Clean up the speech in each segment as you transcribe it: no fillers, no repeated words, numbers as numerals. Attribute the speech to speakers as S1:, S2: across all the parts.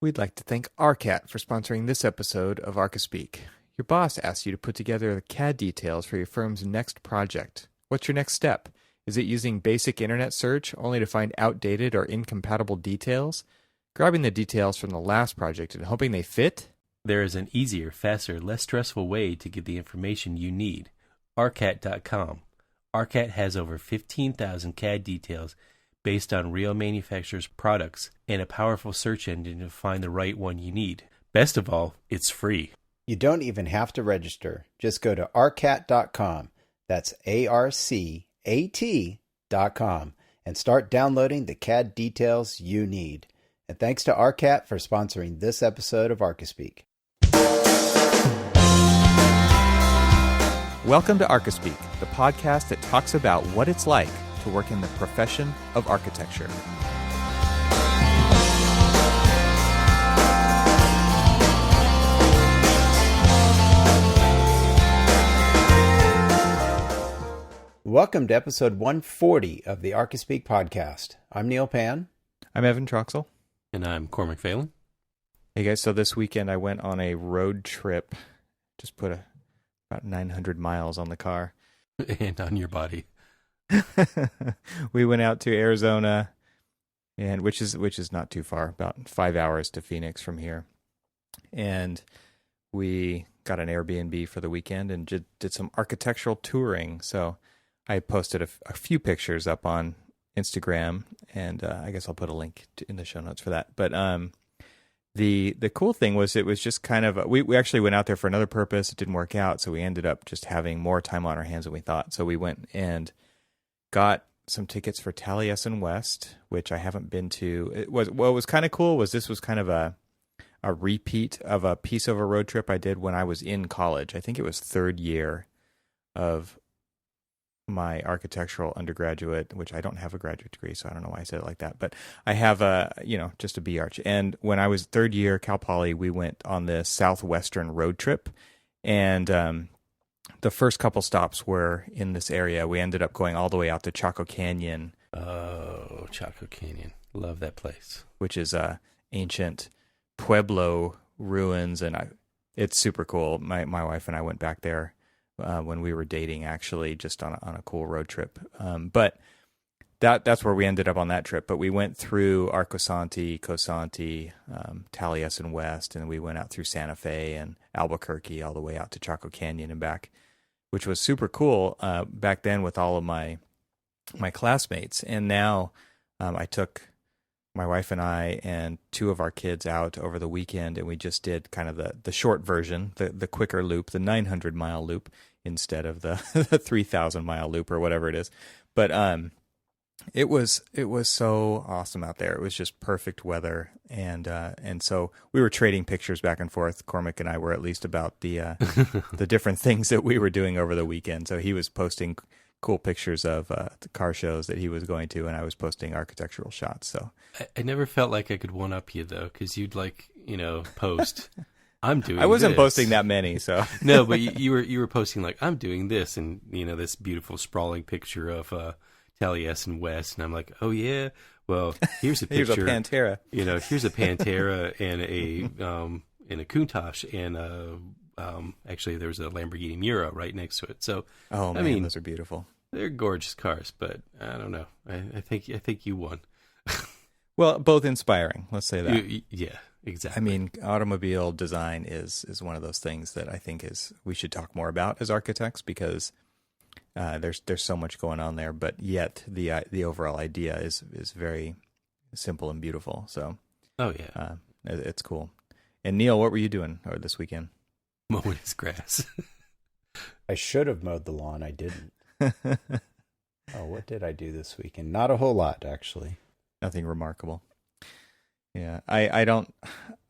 S1: We'd like to thank Arcat for sponsoring this episode of Archispeak. Your boss asks you to put together the CAD details for your firm's next project. What's your next step? Is it using basic internet search only to find outdated or incompatible details? Grabbing the details from the last project and hoping they fit?
S2: There is an easier, faster, less stressful way to get the information you need. Arcat.com. Arcat has over 15,000 CAD details based on real manufacturers' products and a powerful search engine to find the right one you need. Best of all, it's free.
S3: You don't even have to register. Just go to arcat.com. That's ARCAT.com and start downloading the CAD details you need. And thanks to Arcat for sponsoring this episode of Archispeak.
S1: Welcome to Archispeak, the podcast that talks about what it's like to work in the profession of architecture.
S3: Welcome to episode 140 of the Archispeak podcast. I'm Neil Pan.
S1: I'm Evan Troxel.
S2: And I'm Cormac Phelan.
S1: Hey guys, so this weekend I went on a road trip. Just put about 900 miles on the car.
S2: And on your body.
S1: We went out to Arizona, and which is not too far, about 5 hours to Phoenix from here. And we got an Airbnb for the weekend and did some architectural touring. So I posted a few pictures up on Instagram, and I guess I'll put a link in the show notes for that. But the cool thing was it was just kind of we actually went out there for another purpose. It didn't work out, so we ended up just having more time on our hands than we thought. So we went and got some tickets for Taliesin West, which I haven't been to. What was kind of cool was this was kind of a repeat of a piece of a road trip I did when I was in college. I think it was third year of my architectural undergraduate, which I don't have a graduate degree, so I don't know why I said it like that. But I have just a B-Arch. And when I was third year, Cal Poly, we went on this southwestern road trip. And the first couple stops were in this area. We ended up going all the way out to Chaco Canyon.
S2: Oh, Chaco Canyon. Love that place.
S1: Which is ancient Pueblo ruins, and it's super cool. My wife and I went back there when we were dating, actually, just on a cool road trip. But that's where we ended up on that trip. But we went through Arcosanti, Cosanti, Taliesin West, and we went out through Santa Fe and Albuquerque all the way out to Chaco Canyon and back, which was super cool back then with all of my classmates. And now I took my wife and I and two of our kids out over the weekend, and we just did kind of the short version, the quicker loop, the 900-mile loop instead of the 3,000-mile loop or whatever it is. But it was so awesome out there. It was just perfect weather, and so we were trading pictures back and forth. Cormac and I were at least about the different things that we were doing over the weekend. So he was posting cool pictures of the car shows that he was going to, and I was posting architectural shots. So
S2: I never felt like I could one-up you, though, because you'd post, I'm doing
S1: I wasn't
S2: this.
S1: posting that many, so.
S2: No, but you were posting like, I'm doing this, and, this beautiful sprawling picture of Taliesin West, and I'm like, oh, yeah, well, here's a picture.
S1: Here's a Pantera.
S2: Here's a Pantera and a Countach, and actually, there's a Lamborghini Miura right next to it. So,
S1: oh man, I mean, those are beautiful.
S2: They're gorgeous cars, but I don't know. I think you won.
S1: Well, both inspiring. Let's say that.
S2: Yeah, exactly.
S1: I mean, automobile design is one of those things that I think we should talk more about as architects, because there's so much going on there, but yet the overall idea is very simple and beautiful. So,
S2: oh yeah,
S1: it's cool. And Neil, what were you doing this weekend?
S2: Mowing his grass.
S3: I should have mowed the lawn. I didn't. Oh, what did I do this weekend? Not a whole lot, actually.
S1: Nothing remarkable. Yeah, I don't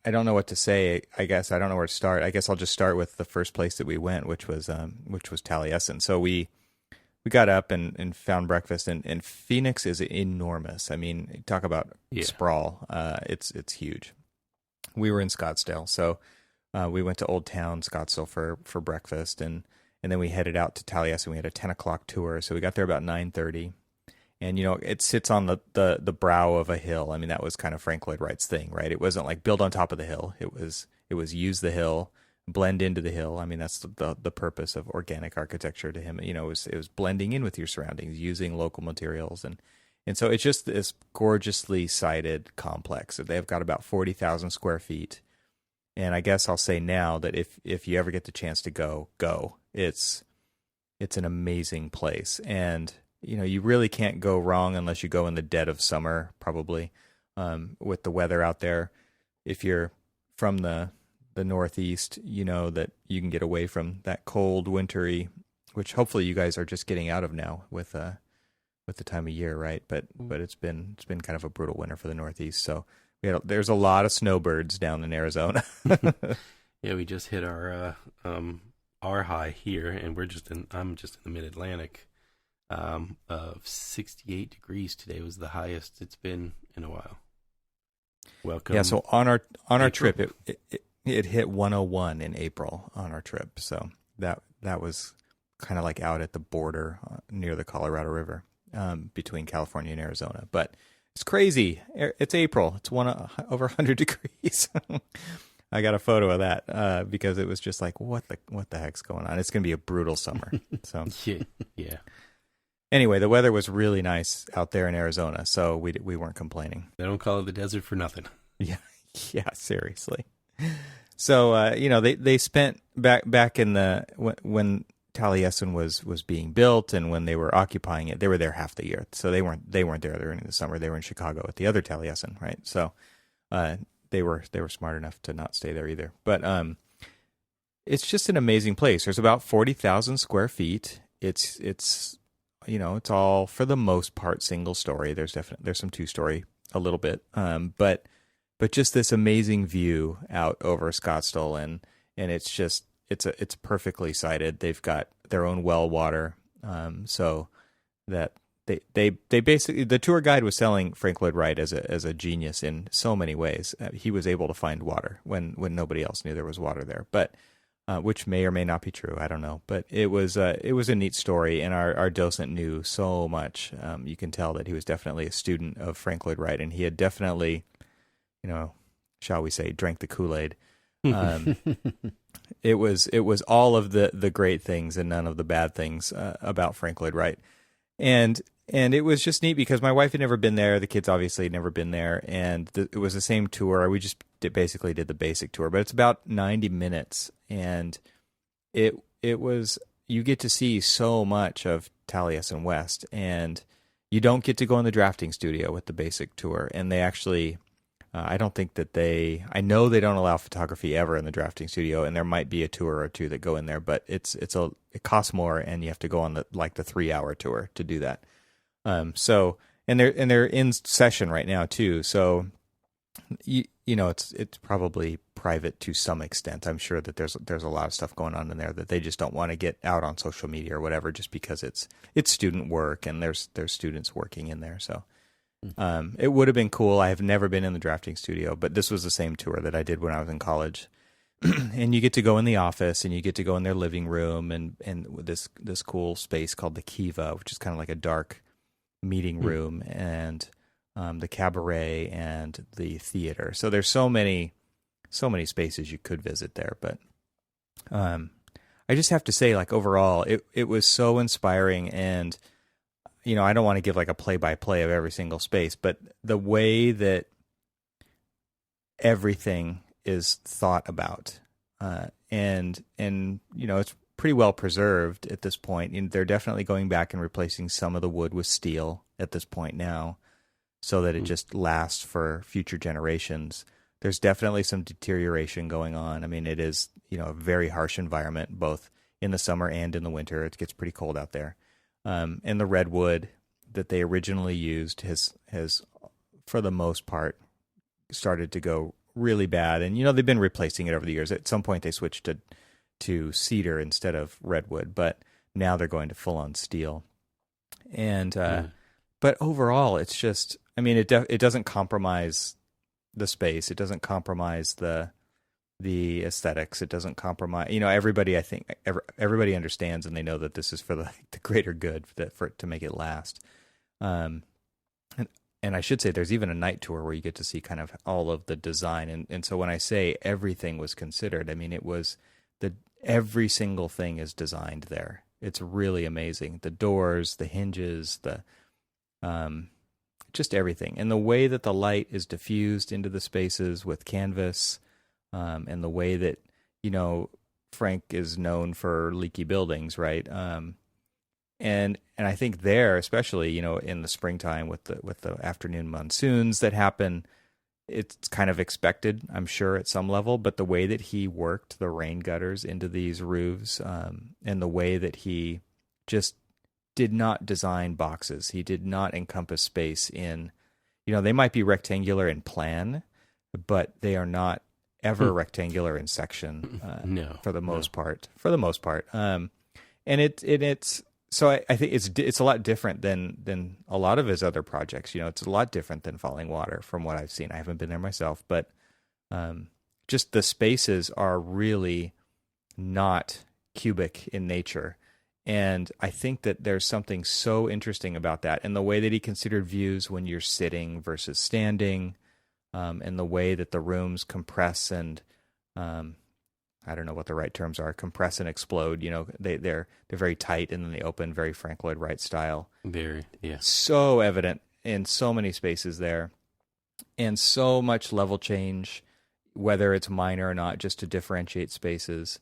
S1: know what to say. I guess I don't know where to start. I guess I'll just start with the first place that we went, which was Taliesin. So we got up and found breakfast, and Phoenix is enormous. I mean, talk about sprawl. It's huge. We were in Scottsdale, so we went to Old Town Scottsdale for breakfast, and then we headed out to Taliesin. We had a 10 o'clock tour, so we got there about 9:30. And, it sits on the brow of a hill. I mean, that was kind of Frank Lloyd Wright's thing, right? It wasn't like build on top of the hill. It was use the hill, blend into the hill. I mean, that's the purpose of organic architecture to him. It was blending in with your surroundings, using local materials. And so it's just this gorgeously sited complex. They've got about 40,000 square feet. And I guess I'll say now that if you ever get the chance to go. It's an amazing place. And, you really can't go wrong unless you go in the dead of summer, probably, with the weather out there. If you're from the Northeast, you know that you can get away from that cold, wintry, which hopefully you guys are just getting out of now with the time of year, right? But it's been kind of a brutal winter for the Northeast. So there's a lot of snowbirds down in Arizona.
S2: Yeah, we just hit our high here, and I'm just in the Mid-Atlantic. Of 68 degrees today was the highest it's been in a while. Welcome.
S1: Yeah, so on our trip, it hit 101 in April on our trip. So that was kind of like out at the border near the Colorado River, between California and Arizona. But it's crazy. It's April. It's over 100 degrees. I got a photo of that because it was just like, what the heck's going on? It's going to be a brutal summer. So
S2: yeah.
S1: Anyway, the weather was really nice out there in Arizona, so we weren't complaining.
S2: They don't call it the desert for nothing.
S1: Yeah, seriously. So they spent back in when Taliesin was being built and when they were occupying it, they were there half the year. So they weren't there during the summer. They were in Chicago at the other Taliesin, right? So they were smart enough to not stay there either. But it's just an amazing place. There's about 40,000 square feet. It's it's all for the most part single story. There's some two story a little bit, but just this amazing view out over Scottsdale, and it's perfectly sited. They've got their own well water, so that they basically, the tour guide was selling Frank Lloyd Wright as a genius in so many ways. He was able to find water when nobody else knew there was water there, but. Which may or may not be true. I don't know, but it was a neat story, and our docent knew so much. You can tell that he was definitely a student of Frank Lloyd Wright, and he had definitely, shall we say, drank the Kool-Aid. It was all of the great things and none of the bad things about Frank Lloyd Wright, and it was just neat because my wife had never been there. The kids obviously had never been there, and it was the same tour. We just basically did the basic tour, but it's about 90 minutes, and it was, you get to see so much of Taliesin West, and you don't get to go in the drafting studio with the basic tour. And they actually, I don't think that I know they don't allow photography ever in the drafting studio, and there might be a tour or two that go in there, but it costs more, and you have to go on the 3-hour tour to do that. So, and they're in session right now too. So, it's probably private to some extent. I'm sure that there's a lot of stuff going on in there that they just don't want to get out on social media or whatever, just because it's student work and there's students working in there. So, it would have been cool. I have never been in the drafting studio, but this was the same tour that I did when I was in college. And you get to go in the office, and you get to go in their living room, and this cool space called the Kiva, which is kind of like a dark meeting room, and the cabaret and the theater. So there's so many spaces you could visit there. But I just have to say, overall, it was so inspiring. And I don't want to give a play-by-play of every single space, but the way that everything is thought about, and it's pretty well preserved at this point. And they're definitely going back and replacing some of the wood with steel at this point now, so that it just lasts for future generations. There's definitely some deterioration going on. I mean, it is, a very harsh environment, both in the summer and in the winter. It gets pretty cold out there. And the redwood that they originally used has, for the most part, started to go really bad. And, they've been replacing it over the years. At some point, they switched to cedar instead of redwood, but now they're going to full-on steel. And but overall, it's just, it doesn't compromise the space. It doesn't compromise the aesthetics. It doesn't compromise, everybody, I think everybody understands, and they know that this is for the greater good, to make it last. Um, and I should say there's even a night tour where you get to see kind of all of the design. And so when I say everything was considered, I mean, it was every single thing is designed there. It's really amazing. The doors, the hinges, just everything. And the way that the light is diffused into the spaces with canvas, and the way that, Frank is known for leaky buildings, right? And I think there, especially, in the springtime with the afternoon monsoons that happen, it's kind of expected, I'm sure, at some level. But the way that he worked the rain gutters into these roofs, and the way that he just did not design boxes, he did not encompass space in, they might be rectangular in plan, but they are not ever rectangular in section.
S2: No,
S1: for the most part. And it's. So I think it's a lot different than a lot of his other projects. It's a lot different than Falling Water from what I've seen. I haven't been there myself, but just the spaces are really not cubic in nature. And I think that there's something so interesting about that, and the way that he considered views when you're sitting versus standing, and the way that the rooms compress and I don't know what the right terms are, compress and explode. They're very tight and then they open, very Frank Lloyd Wright style.
S2: Very, yeah.
S1: So evident in so many spaces there, and so much level change, whether it's minor or not, just to differentiate spaces,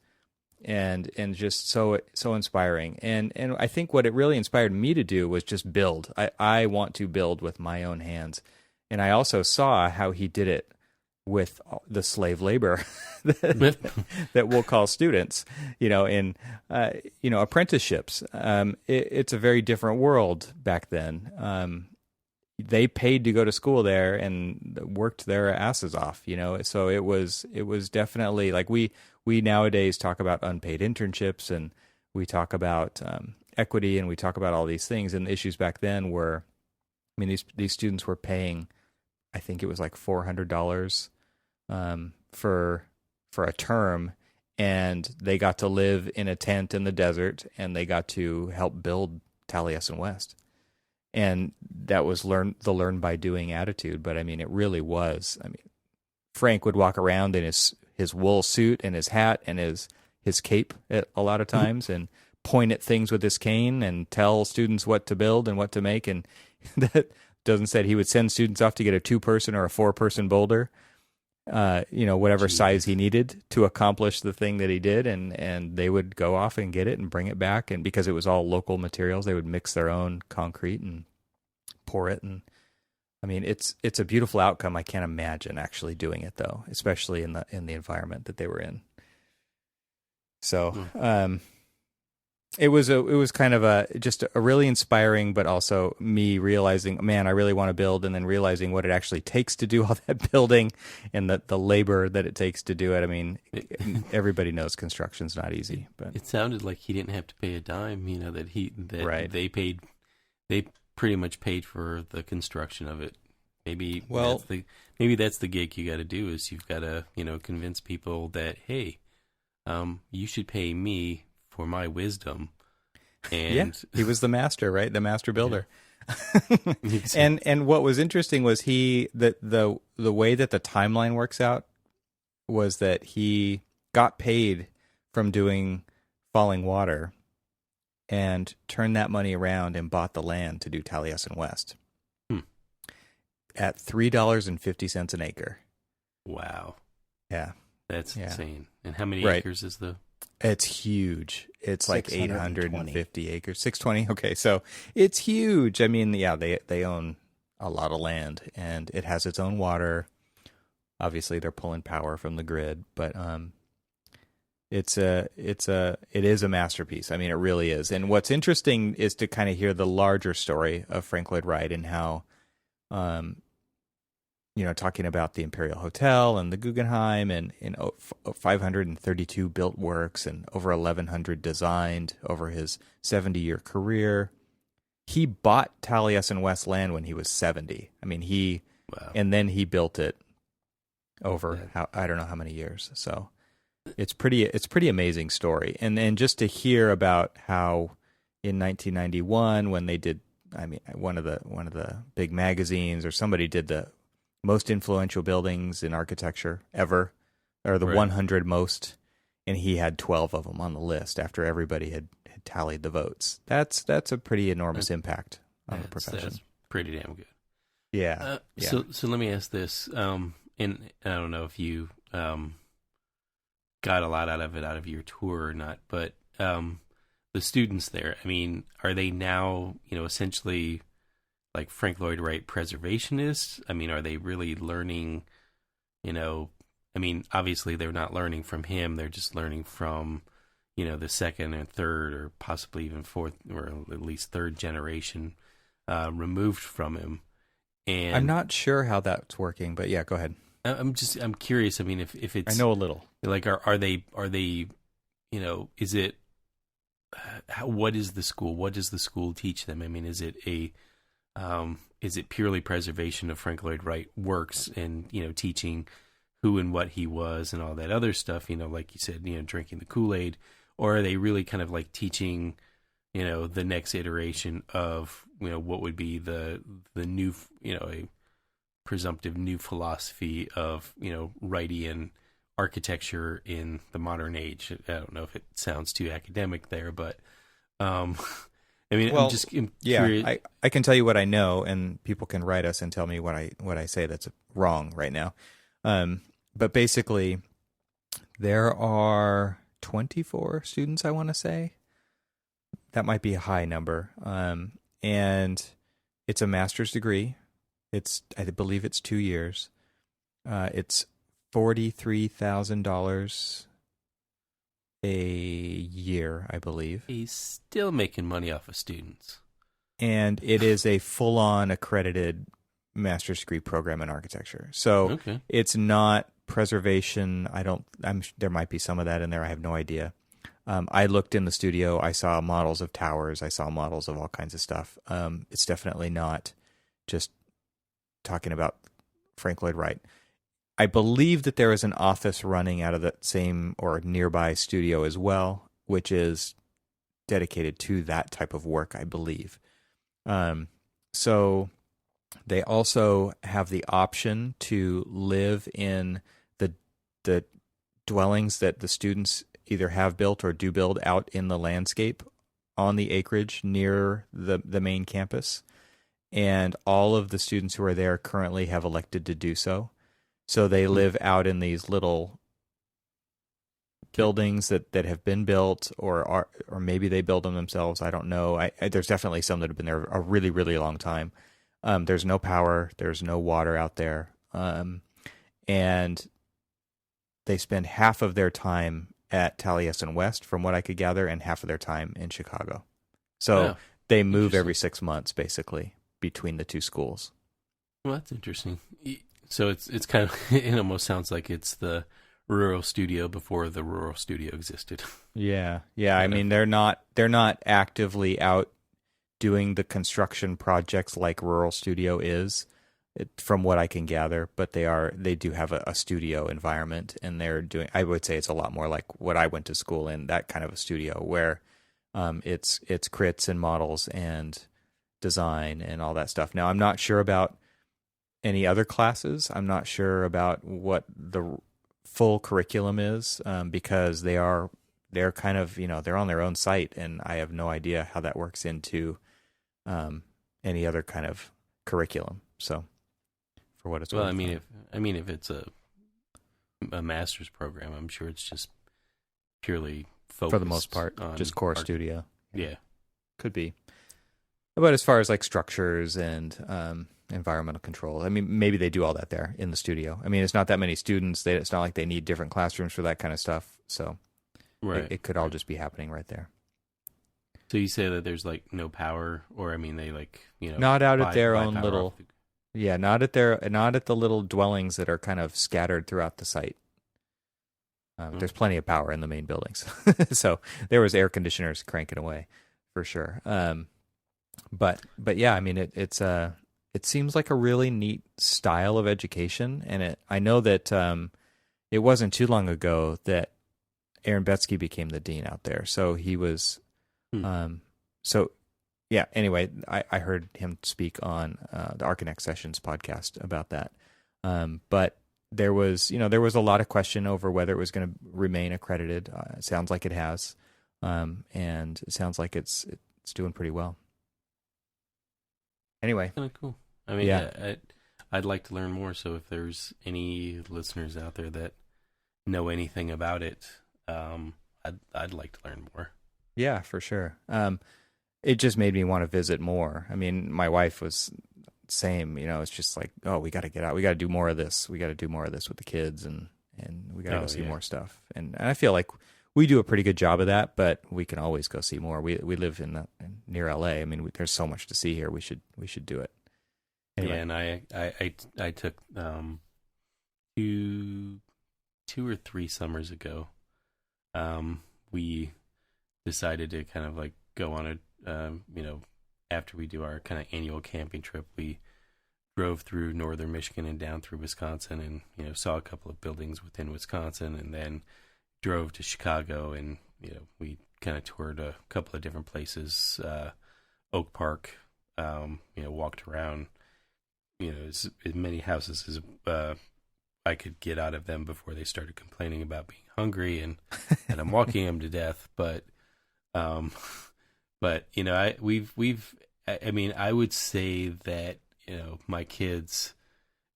S1: and just so inspiring. And I think what it really inspired me to do was just build. I want to build with my own hands, and I also saw how he did it with the slave labor that we'll call students, in apprenticeships. It's a very different world back then. They paid to go to school there and worked their asses off, So it was definitely like we nowadays talk about unpaid internships, and we talk about equity, and we talk about all these things. And the issues back then were, these students were paying, I think it was like $400 for a term, and they got to live in a tent in the desert, and they got to help build Taliesin West. And that was the learn by doing attitude. But it really was. Frank would walk around in his wool suit and his hat and his cape a lot of times, and point at things with his cane and tell students what to build and what to make. And that doesn't say he would send students off to get a 2-person or a 4-person boulder, whatever size he needed to accomplish the thing that he did. And they would go off and get it and bring it back. And because it was all local materials, they would mix their own concrete and pour it. And it's a beautiful outcome. I can't imagine actually doing it though, especially in the environment that they were in. So, it was kind of just a really inspiring, but also me realizing, man, I really want to build, and then realizing what it actually takes to do all that building, and the labor that it takes to do it. Everybody knows construction's not easy, but
S2: it sounded like he didn't have to pay a dime.
S1: Right.
S2: They pretty much paid for the construction of it. Maybe that's the gig you got to do, is you've got to convince people that, hey, you should pay me for my wisdom. And
S1: yeah, he was the master, right? The master builder. Yeah. and what was interesting was the way that the timeline works out was that he got paid from doing Falling Water and turned that money around and bought the land to do Taliesin West at $3.50 an acre.
S2: Wow.
S1: Yeah.
S2: That's insane. And how many acres is the...
S1: It's huge. It's like 850 acres. 620. Okay, so it's huge. They own a lot of land, and it has its own water. Obviously, they're pulling power from the grid, but it is a masterpiece. It really is. And what's interesting is to kind of hear the larger story of Frank Lloyd Wright, and how talking about the Imperial Hotel and the Guggenheim, and 532 built works and over 1,100 designed over his 70-year career. He bought Taliesin West land when he was 70. Wow. And then he built it over I don't know how many years. So it's pretty amazing story. And just to hear about how in 1991, when they did I mean, one of the big magazines or somebody did the most influential buildings in architecture ever, or the 100 most, and he had 12 of them on the list after everybody had tallied the votes. That's a pretty enormous impact on the profession. That's
S2: pretty damn good.
S1: Yeah.
S2: So let me ask this, and I don't know if you got a lot out of your tour or not, but the students there, I mean, are they now, essentially like Frank Lloyd Wright preservationists? I mean, are they really learning, I mean, obviously they're not learning from him. They're just learning from, the second and third or possibly even fourth or at least third generation removed from him. And
S1: I'm not sure how that's working, but yeah, go ahead.
S2: I'm curious. I mean, if it's,
S1: I know a little.
S2: Like, are they, is it, what is the school? What does the school teach them? I mean, is it purely preservation of Frank Lloyd Wright works and, teaching who and what he was and all that other stuff, like you said, drinking the Kool-Aid, or are they really kind of like teaching, the next iteration of, what would be the new, a presumptive new philosophy of, Wrightian architecture in the modern age? I don't know if it sounds too academic there, but I mean,
S1: well,
S2: I'm curious.
S1: I can tell you what I know, and people can write us and tell me what I say that's wrong right now. But basically, there are 24 students, I want to say. That might be a high number. And it's a master's degree. I believe it's 2 years. It's $43,000 a year, I believe.
S2: He's still making money off of students.
S1: And it is a full-on accredited master's degree program in architecture. So It's not preservation. There might be some of that in there. I have no idea. I looked in the studio. I saw models of towers. I saw models of all kinds of stuff. It's definitely not just talking about Frank Lloyd Wright. I believe that there is an office running out of that same or nearby studio as well, which is dedicated to that type of work, I believe. So they also have the option to live in the dwellings that the students either have built or do build out in the landscape on the acreage near the main campus. And all of the students who are there currently have elected to do so. So they live out in these little buildings that have been built, or maybe they build them themselves. I don't know. There's definitely some that have been there a really, really long time. There's no power. There's no water out there. And they spend half of their time at Taliesin West, from what I could gather, and half of their time in Chicago. So they move every 6 months, basically, between the two schools.
S2: Well, that's interesting. So it's kind of, it almost sounds like it's the rural studio before the rural studio existed.
S1: Yeah. I mean, they're not actively out doing the construction projects like rural studio is, from what I can gather, but they do have a studio environment, and they're doing, I would say it's a lot more like what I went to school in, that kind of a studio where it's crits and models and design and all that stuff. Now, I'm not sure about any other classes. I'm not sure about what the full curriculum is, because they're kind of, they're on their own site, and I have no idea how that works into any other kind of curriculum. So, for what it's worth.
S2: Well, I mean, if it's a master's program, I'm sure it's just purely focused
S1: for the most part,
S2: on
S1: just core studio.
S2: Yeah,
S1: could be. But as far as like structures and environmental control, I mean, maybe they do all that there in the studio. I mean, it's not that many students. It's not like they need different classrooms for that kind of stuff. So it could all just be happening right there.
S2: So you say that there's like no power, or I mean, they
S1: not out at their own little, not at the little dwellings that are kind of scattered throughout the site. There's plenty of power in the main buildings, so there was air conditioners cranking away for sure. But yeah, I mean, it seems like a really neat style of education, and I know that it wasn't too long ago that Aaron Betsky became the dean out there. So he was, so yeah, anyway, I heard him speak on the Archinect Sessions podcast about that. But there was a lot of question over whether it was going to remain accredited. It sounds like it has, and it sounds like it's doing pretty well. Anyway,
S2: Kind of cool. I mean,
S1: yeah.
S2: I'd like to learn more. So if there's any listeners out there that know anything about it, I'd like to learn more.
S1: Yeah, for sure. It just made me want to visit more. I mean, my wife was same. It's just like, oh, we got to get out. We got to do more of this. We got to do more of this with the kids, and we got to go see more stuff. And I feel like we do a pretty good job of that, but we can always go see more. We live near LA. I mean, there's so much to see here. We should do it. Anyway.
S2: Yeah, and I took 2 or 3 summers ago. We decided to kind of like go on a after we do our kind of annual camping trip, we drove through northern Michigan and down through Wisconsin, and saw a couple of buildings within Wisconsin, and then drove to Chicago, and we kind of toured a couple of different places, Oak Park, walked around, as many houses as I could get out of them before they started complaining about being hungry, and I'm walking them to death, but I would say that, my kids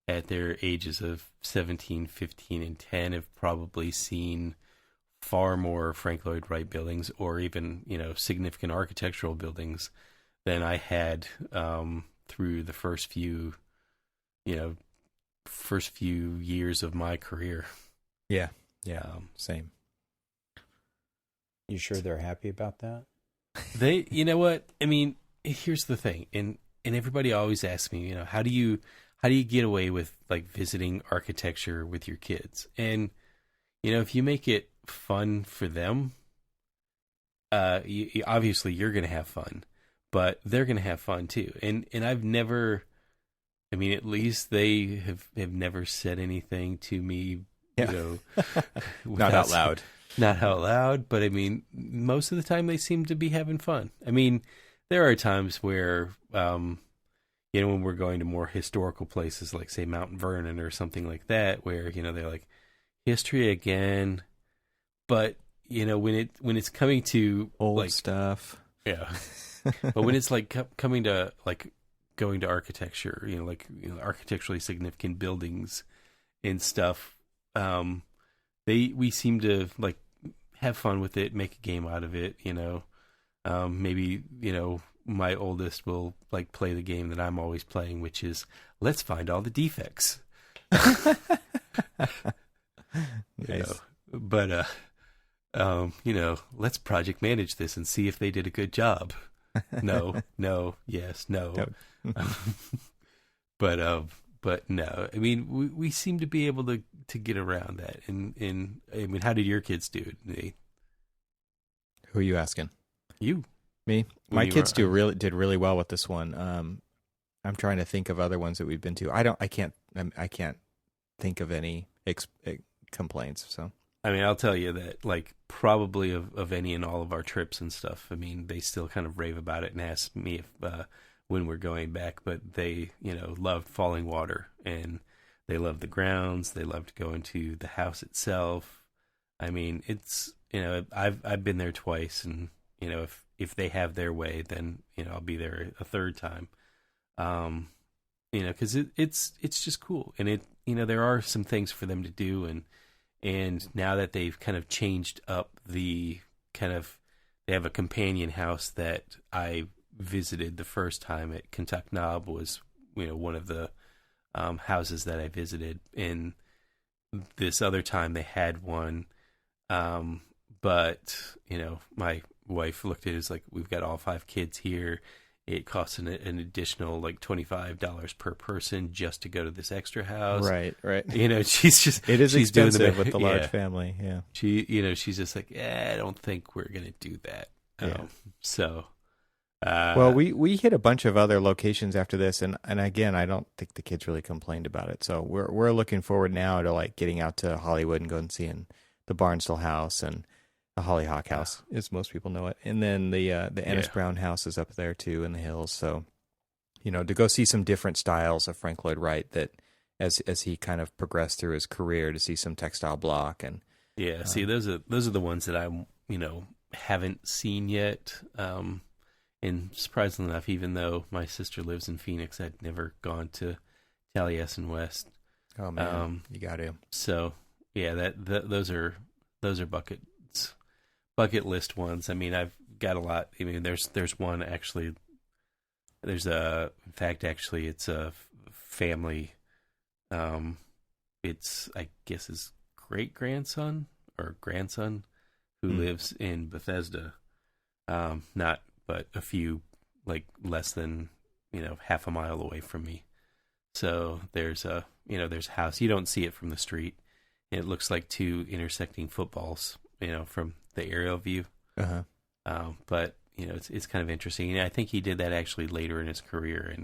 S2: at their ages of 17, 15, and 10 have probably seen far more Frank Lloyd Wright buildings, or even, significant architectural buildings, than I had through the first few years of my career.
S1: Yeah. Same.
S3: You sure they're happy about that?
S2: They, you know what? I mean, here's the thing, and everybody always asks me, how do you get away with like visiting architecture with your kids? And if you make it fun for them, obviously you're going to have fun, but they're going to have fun too. And I've never, at least they have never said anything to me,
S1: not out loud.
S2: Not out loud, but most of the time they seem to be having fun. There are times where, when we're going to more historical places, like say Mount Vernon or something like that, where, they're like, history again. But, when it's coming to
S1: old
S2: like
S1: stuff.
S2: Yeah. But when it's like coming to like going to architecture, architecturally significant buildings and stuff, we seem to like have fun with it, make a game out of it, maybe, my oldest will like play the game that I'm always playing, which is let's find all the defects.
S1: Nice.
S2: But let's project manage this and see if they did a good job. No, yes, no. But no, we seem to be able to get around that. And how did your kids do it, Nate?
S1: Who are you asking?
S2: You.
S1: Me? My kids did really well with this one. I'm trying to think of other ones that we've been to. I can't think of any complaints. So
S2: I'll tell you that, like, probably of any and all of our trips and stuff, they still kind of rave about it and ask me if when we're going back, but they, loved Falling Water, and they loved the grounds. They loved going to the house itself. It's, I've been there twice, and, if they have their way, then, I'll be there a third time. Cause it's just cool. And there are some things for them to do. And now that they've kind of changed up they have a companion house that I visited the first time at Kentuck Knob was, one of the houses that I visited. And this other time they had one. But, my wife looked at it as like, we've got all 5 kids here. It costs an additional like $25 per person just to go to this extra house.
S1: Right.
S2: She's
S1: expensive with the large family. Yeah.
S2: She's just like, I don't think we're going to do that.
S1: Yeah.
S2: Well,
S1: we hit a bunch of other locations after this, and again, I don't think the kids really complained about it. So we're looking forward now to like getting out to Hollywood and going and seeing the Barnstable house, and The Hollyhock House, as most people know it. And then the Ennis Brown House is up there too in the hills. So, to go see some different styles of Frank Lloyd Wright that as he kind of progressed through his career, to see some textile block and
S2: see, those are the ones that I haven't seen yet. And surprisingly enough, even though my sister lives in Phoenix, I'd never gone to Taliesin West.
S1: Oh man, you got to.
S2: So yeah, those are bucket list ones. I mean, I've got a lot. I mean, there's one actually. It's a family. It's, I guess, his great grandson or grandson who lives in Bethesda. But a few, like, less than half a mile away from me. So there's a house. You don't see it from the street. It looks like two intersecting footballs, from the aerial view. But it's kind of interesting. And I think he did that actually later in his career.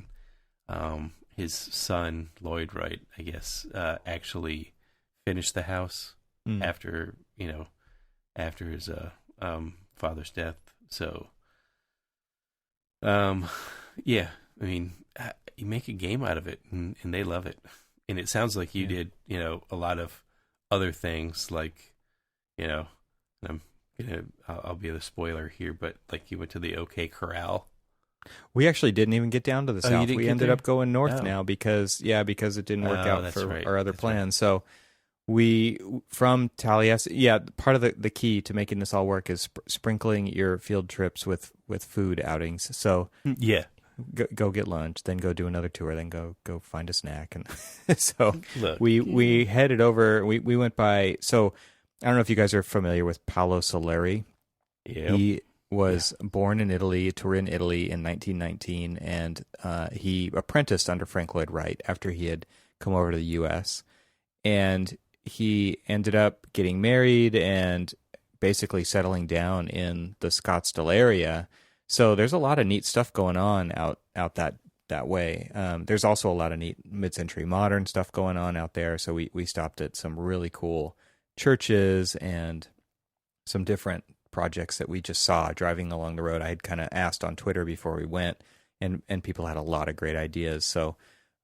S2: And his son Lloyd Wright, I guess, actually finished the house after his father's death. So, yeah. I mean, you make a game out of it, and they love it. And it sounds like you did, a lot of other things, like, I'll be the spoiler here, but like you went to the OK Corral.
S1: We actually didn't even get down to the south. We ended up going north now because it didn't work out for our other plans. So we, from Taliesin, part of the key to making this all work is sprinkling your field trips with food outings. So go get lunch, then go do another tour, then go find a snack. And so we headed over, we went by, so I don't know if you guys are familiar with Paolo Soleri.
S2: Yeah.
S1: He was born in Italy, Turin, Italy in 1919, and he apprenticed under Frank Lloyd Wright after he had come over to the U.S. And he ended up getting married and basically settling down in the Scottsdale area. So there's a lot of neat stuff going on out that way. There's also a lot of neat mid-century modern stuff going on out there. So we stopped at some really cool churches and some different projects that we just saw driving along the road. I had kind of asked on Twitter before we went, and people had a lot of great ideas. So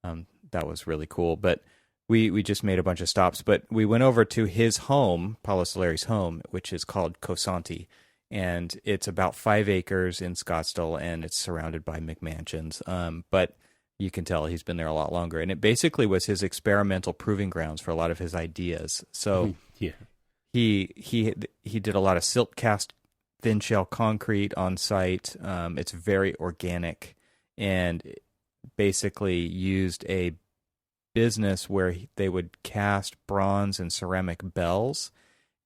S1: that was really cool. But we just made a bunch of stops. But we went over to his home, Paolo Soleri's home, which is called Cosanti. And it's about 5 acres in Scottsdale, and it's surrounded by McMansions. But you can tell he's been there a lot longer. And it basically was his experimental proving grounds for a lot of his ideas. So he did a lot of silk cast thin shell concrete on site. It's very organic, and basically used a business where they would cast bronze and ceramic bells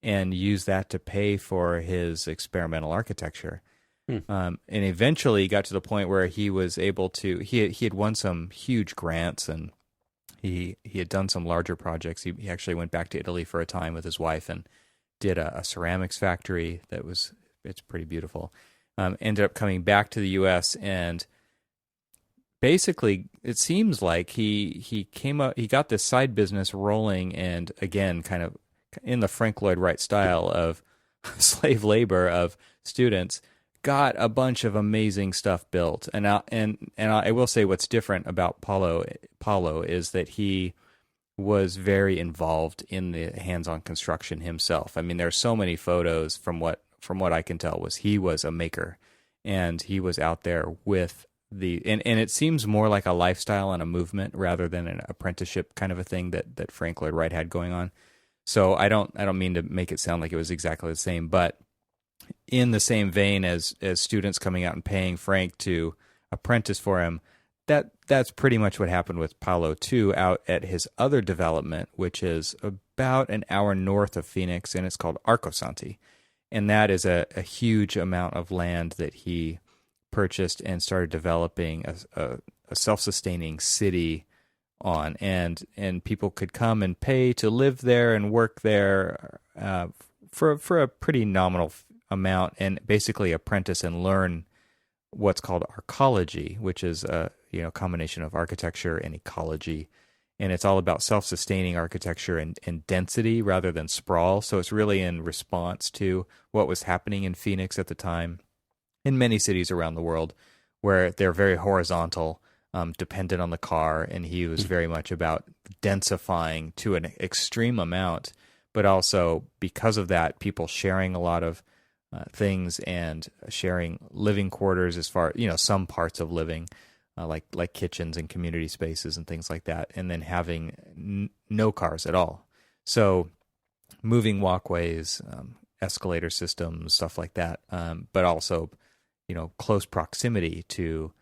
S1: and use that to pay for his experimental architecture. And eventually got to the point where he was able to, he had won some huge grants, and he had done some larger projects. He actually went back to Italy for a time with his wife and did a ceramics factory it's pretty beautiful. Ended up coming back to the U.S. and basically it seems like he got this side business rolling, and again, kind of in the Frank Lloyd Wright style of slave labor of students, got a bunch of amazing stuff built. And I will say what's different about Paolo is that he was very involved in the hands-on construction himself. I mean, there's so many photos from what I can tell he was a maker, and he was out there with and it seems more like a lifestyle and a movement rather than an apprenticeship kind of a thing that Frank Lloyd Wright had going on. So I don't mean to make it sound like it was exactly the same, but in the same vein as students coming out and paying Frank to apprentice for him, that's pretty much what happened with Paolo too, out at his other development, which is about an hour north of Phoenix, and it's called Arcosanti. And that is a huge amount of land that he purchased and started developing a self-sustaining city on, and people could come and pay to live there and work there for a pretty nominal amount, and basically apprentice and learn what's called arcology, which is a combination of architecture and ecology. and it's all about self-sustaining architecture and density rather than sprawl. So it's really in response to what was happening in Phoenix at the time, in many cities around the world, where they're very horizontal, dependent on the car, and he was very much about densifying to an extreme amount, but also because of that, people sharing a lot of things and sharing living quarters as far, some parts of living, like kitchens and community spaces and things like that, and then having no cars at all. So moving walkways, escalator systems, stuff like that, but also, close proximity to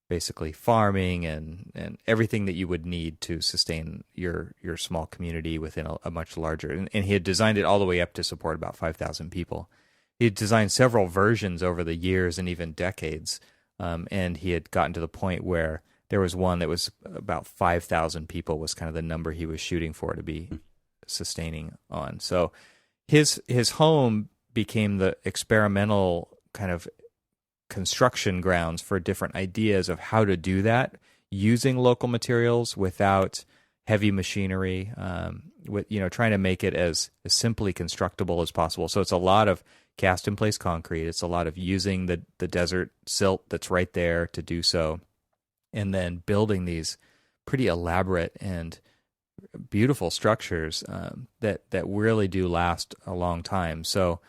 S1: basically farming and everything that you would need to sustain your small community within a much larger. And he had designed it all the way up to support about 5,000 people. He had designed several versions over the years and even decades. And he had gotten to the point where there was one that was about 5,000 people was kind of the number he was shooting for to be sustaining on. So his home became the experimental kind of construction grounds for different ideas of how to do that using local materials without heavy machinery, with trying to make it as simply constructible as possible. So it's a lot of cast in place concrete. It's a lot of using the desert silt that's right there to do so, and then building these pretty elaborate and beautiful structures that really do last a long time. So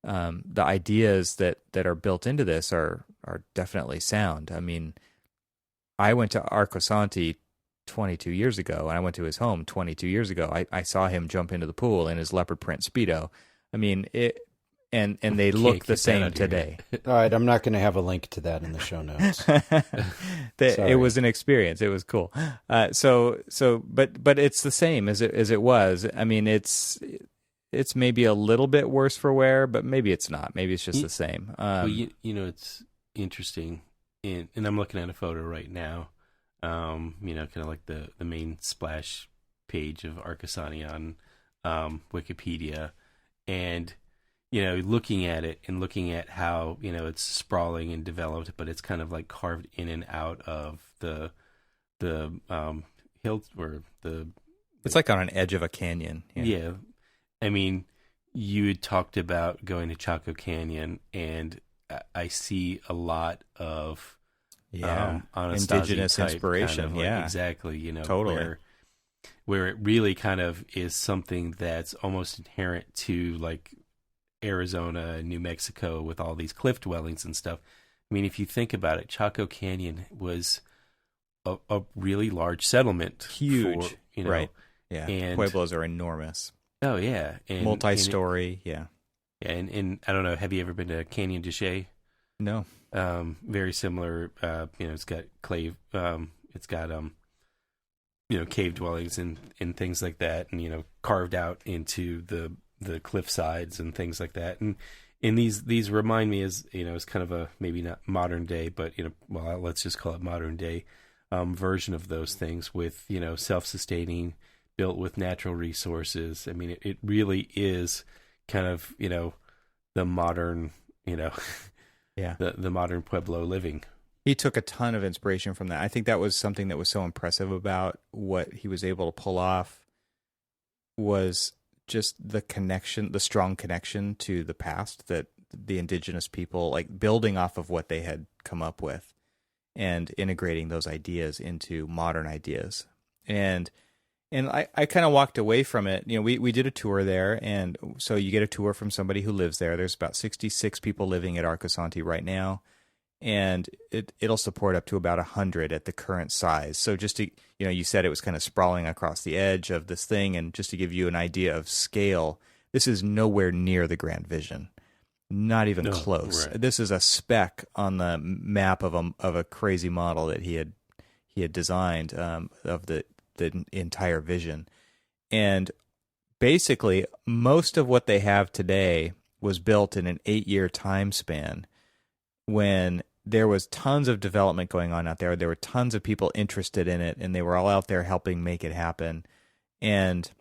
S1: the ideas that are built into this are definitely sound. I mean, I went to Arcosanti 22 years ago, and I went to his home 22 years ago. I saw him jump into the pool in his leopard print Speedo. I mean, and they look the same today.
S3: All right, I'm not going to have a link to that in the show notes.
S1: It was an experience. It was cool. But it's the same as it was. I mean, it's maybe a little bit worse for wear, but maybe it's not. Maybe it's just the same.
S2: It's interesting, and I'm looking at a photo right now. Kind of like the main splash page of Archisani on Wikipedia, and looking at it and looking at how it's sprawling and developed, but it's kind of like carved in and out of the hill or the.
S1: It's like on an edge of a canyon.
S2: Yeah. I mean, you had talked about going to Chaco Canyon, and I see a lot of
S1: indigenous inspiration.
S2: Kind of exactly.
S1: Totally.
S2: Where it really kind of is something that's almost inherent to like Arizona, New Mexico, with all these cliff dwellings and stuff. I mean, if you think about it, Chaco Canyon was a really large settlement.
S1: Huge. Right. Yeah.
S2: And
S1: Pueblos are enormous.
S2: Oh, yeah. And,
S1: multi-story, yeah.
S2: And I don't know, have you ever been to Canyon de Chelly?
S1: No.
S2: Very similar. It's got cave dwellings and things like that, and carved out into the cliff sides and things like that. And these remind me as kind of a maybe not modern day, but let's just call it modern day version of those things with self-sustaining, built with natural resources. I mean, it really is kind of the modern the modern Pueblo living.
S1: He took a ton of inspiration from that. I think that was something that was so impressive about what he was able to pull off, was just the strong connection to the past that the indigenous people, like building off of what they had come up with and integrating those ideas into modern ideas. And I kind of walked away from it. We did a tour there, and so you get a tour from somebody who lives there. There's about 66 people living at Arcosanti right now, and it'll support up to about 100 at the current size. So just to, you said it was kind of sprawling across the edge of this thing, and just to give you an idea of scale, this is nowhere near the Grand Vision. Not even close. Right. This is a speck on the map of a crazy model that he had designed of the entire vision. And basically most of what they have today was built in an 8-year time span, when there was tons of development going on out there. There were tons of people interested in it, and they were all out there helping make it happen. And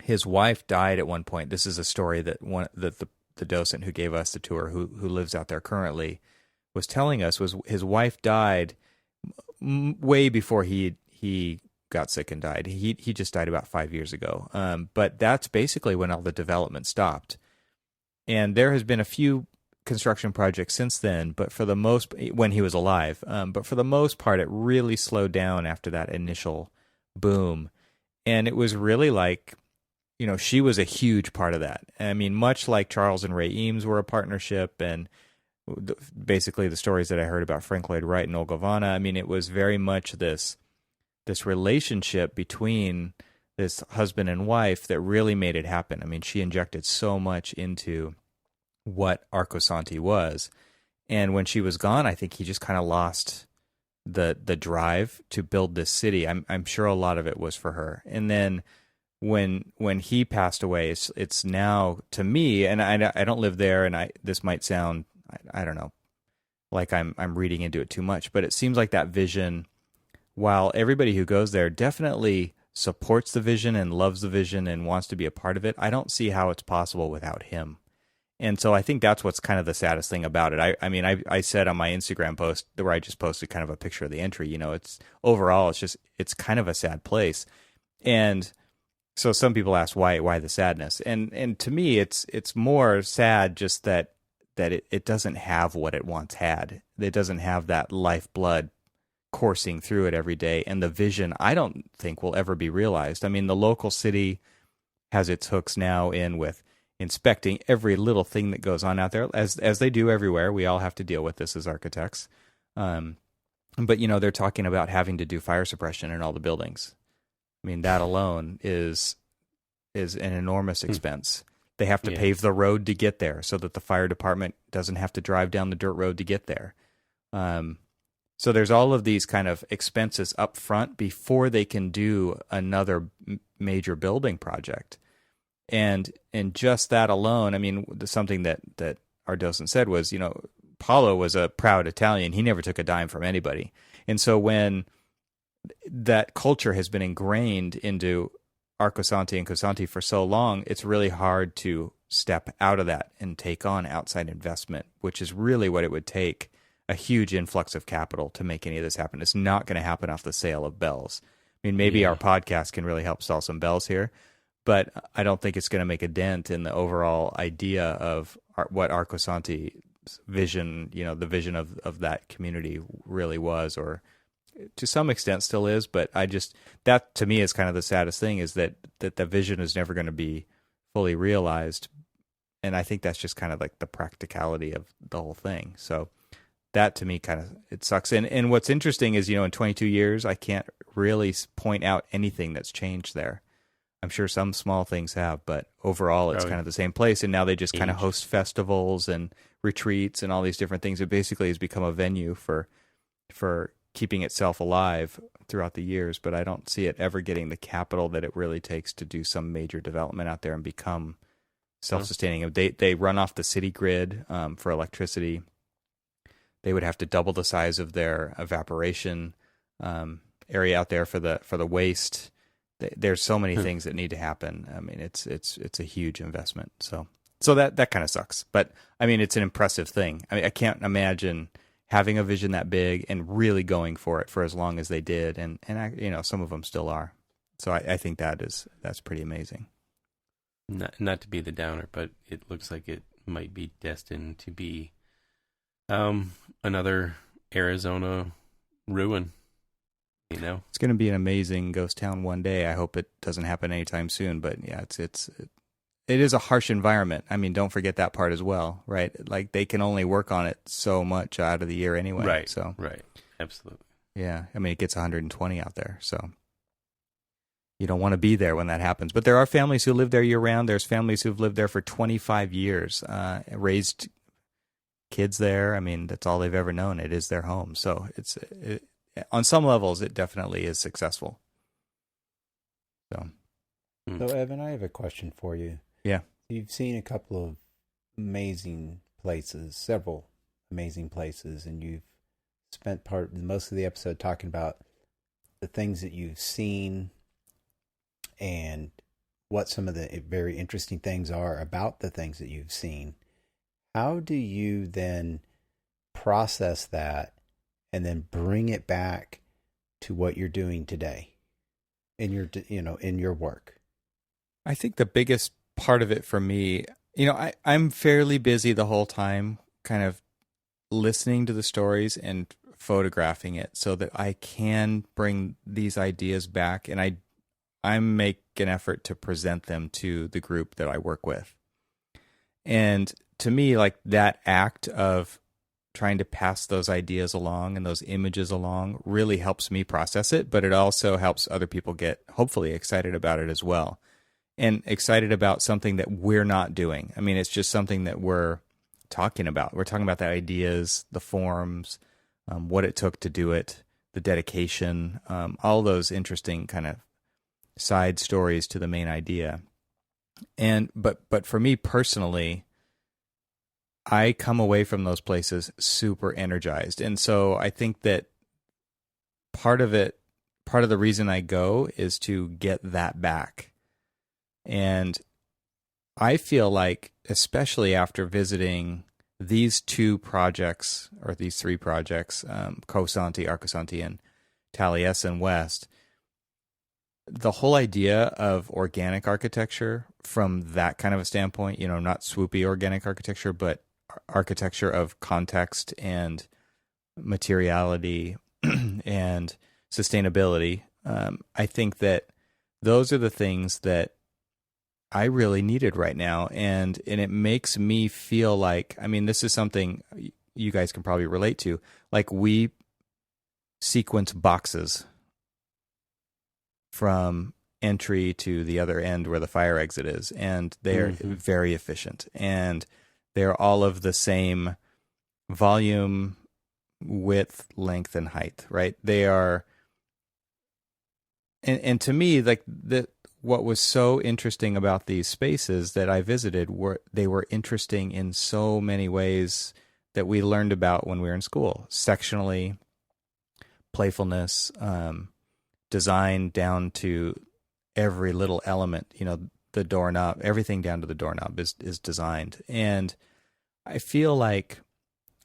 S1: his wife died at one point. This is a story that the docent who gave us the tour, who lives out there currently, was telling us, was his wife died way before he got sick and died. He just died about 5 years ago. But that's basically when all the development stopped. And there has been a few construction projects since then, but for the most, when he was alive, but for the most part, it really slowed down after that initial boom. And it was really like, she was a huge part of that. I mean, much like Charles and Ray Eames were a partnership, and basically the stories that I heard about Frank Lloyd Wright and Olga Vanna, I mean, it was very much this relationship between this husband and wife that really made it happen. I mean, she injected so much into what Arcosanti was. And when she was gone, I think he just kind of lost the drive to build this city. I'm sure a lot of it was for her. And then when he passed away, it's now, to me, and I don't live there, and this might sound, I don't know, like I'm reading into it too much, but it seems like that vision, while everybody who goes there definitely supports the vision and loves the vision and wants to be a part of it, I don't see how it's possible without him. And so I think that's what's kind of the saddest thing about it. I said on my Instagram post, where I just posted kind of a picture of the entry, it's overall, it's kind of a sad place. And so some people ask why the sadness? And to me, it's more sad just that it doesn't have what it once had. It doesn't have that lifeblood coursing through it every day. And the vision, I don't think, will ever be realized. I mean, the local city has its hooks now in with inspecting every little thing that goes on out there, as they do everywhere. We all have to deal with this as architects. But they're talking about having to do fire suppression in all the buildings. I mean, that alone is an enormous expense. They have to pave the road to get there so that the fire department doesn't have to drive down the dirt road to get there. So there's all of these kind of expenses up front before they can do another major building project. And just that alone, I mean, something that our docent said was, Paolo was a proud Italian. He never took a dime from anybody. And so when that culture has been ingrained into Arcosanti and Cosanti for so long, it's really hard to step out of that and take on outside investment, which is really what it would take, a huge influx of capital to make any of this happen. It's not going to happen off the sale of bells. I mean, maybe our podcast can really help sell some bells here, but I don't think it's going to make a dent in the overall idea of what Arcosanti's vision, the vision of that community really was, or to some extent still is. But that to me is kind of the saddest thing, is that the vision is never going to be fully realized. And I think that's just kind of like the practicality of the whole thing. So that to me kind of, it sucks. And what's interesting is, in 22 years, I can't really point out anything that's changed there. I'm sure some small things have, but overall it's kind of the same place. And now they just kind of host festivals and retreats and all these different things. It basically has become a venue for keeping itself alive throughout the years, but I don't see it ever getting the capital that it really takes to do some major development out there and become self-sustaining. They run off the city grid for electricity. They would have to double the size of their evaporation area out there for the waste. There's so many things that need to happen. I mean, it's a huge investment. So that kind of sucks. But I mean, it's an impressive thing. I mean, I can't imagine having a vision that big and really going for it for as long as they did, and some of them still are. So I think that's pretty amazing.
S2: Not to be the downer, but it looks like it might be destined to be another Arizona ruin.
S1: It's going to be an amazing ghost town one day. I hope it doesn't happen anytime soon. But yeah, it is a harsh environment. I mean, don't forget that part as well, right? Like they can only work on it so much out of the year anyway.
S2: Right.
S1: So
S2: right. Absolutely.
S1: Yeah. I mean, it gets 120 out there, so you don't want to be there when that happens. But there are families who live there year round. There's families who've lived there for 25 years, raised kids there. I mean, that's all they've ever known. It is their home. So on some levels, it definitely is successful. So
S3: Evan, I have a question for you.
S1: Yeah.
S3: You've seen a couple of amazing places, several amazing places, and you've spent most of the episode talking about the things that you've seen and what some of the very interesting things are about the things that you've seen. How do you then process that and then bring it back to what you're doing today? in your, in your work?
S1: I think the biggest part of it for me, I'm fairly busy the whole time, kind of listening to the stories and photographing it so that I can bring these ideas back, and I make an effort to present them to the group that I work with. And to me, like, that act of trying to pass those ideas along and those images along really helps me process it, but it also helps other people get hopefully excited about it as well. And excited about something that we're not doing. I mean, it's just something that we're talking about. We're talking about the ideas, the forms, what it took to do it, the dedication, all those interesting kind of side stories to the main idea. And but for me personally, I come away from those places super energized. And so I think that part of the reason I go is to get that back. And I feel like, especially after visiting these two projects, or these three projects, Koh-Santi, Archispeak, and Taliesin West, the whole idea of organic architecture from that kind of a standpoint, not swoopy organic architecture, but architecture of context and materiality and sustainability, I think that those are the things that I really needed right now. And it makes me feel like, I mean, this is something you guys can probably relate to. Like, we sequence boxes from entry to the other end where the fire exit is, and they're very efficient, and they're all of the same volume, width, length, and height, right? They are, and to me, like, what was so interesting about these spaces that I visited they were interesting in so many ways that we learned about when we were in school. Sectionally, playfulness, design down to every little element, the doorknob, everything down to the doorknob is designed. And I feel like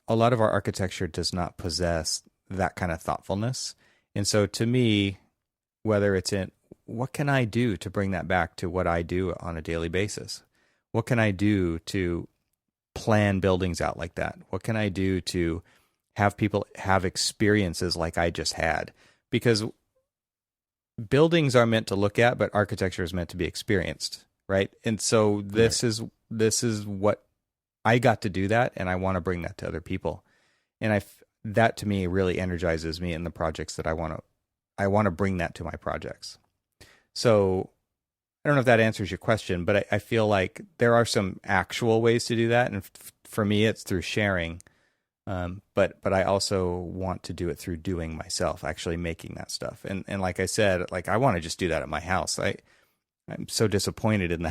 S1: a lot of our architecture does not possess that kind of thoughtfulness. And so to me, whether it's in, what can I do to bring that back to what I do on a daily basis? What can I do to plan buildings out like that? What can I do to have people have experiences like I just had? Because buildings are meant to look at, but architecture is meant to be experienced, right? And so this is what I got to do that, and I want to bring that to other people. And that to me really energizes me in the projects that I want to bring that to my projects. So I don't know if that answers your question, but I feel like there are some actual ways to do that. And for me, it's through sharing. But I also want to do it through doing myself, actually making that stuff. And like I said, like, I want to just do that at my house. I'm so disappointed in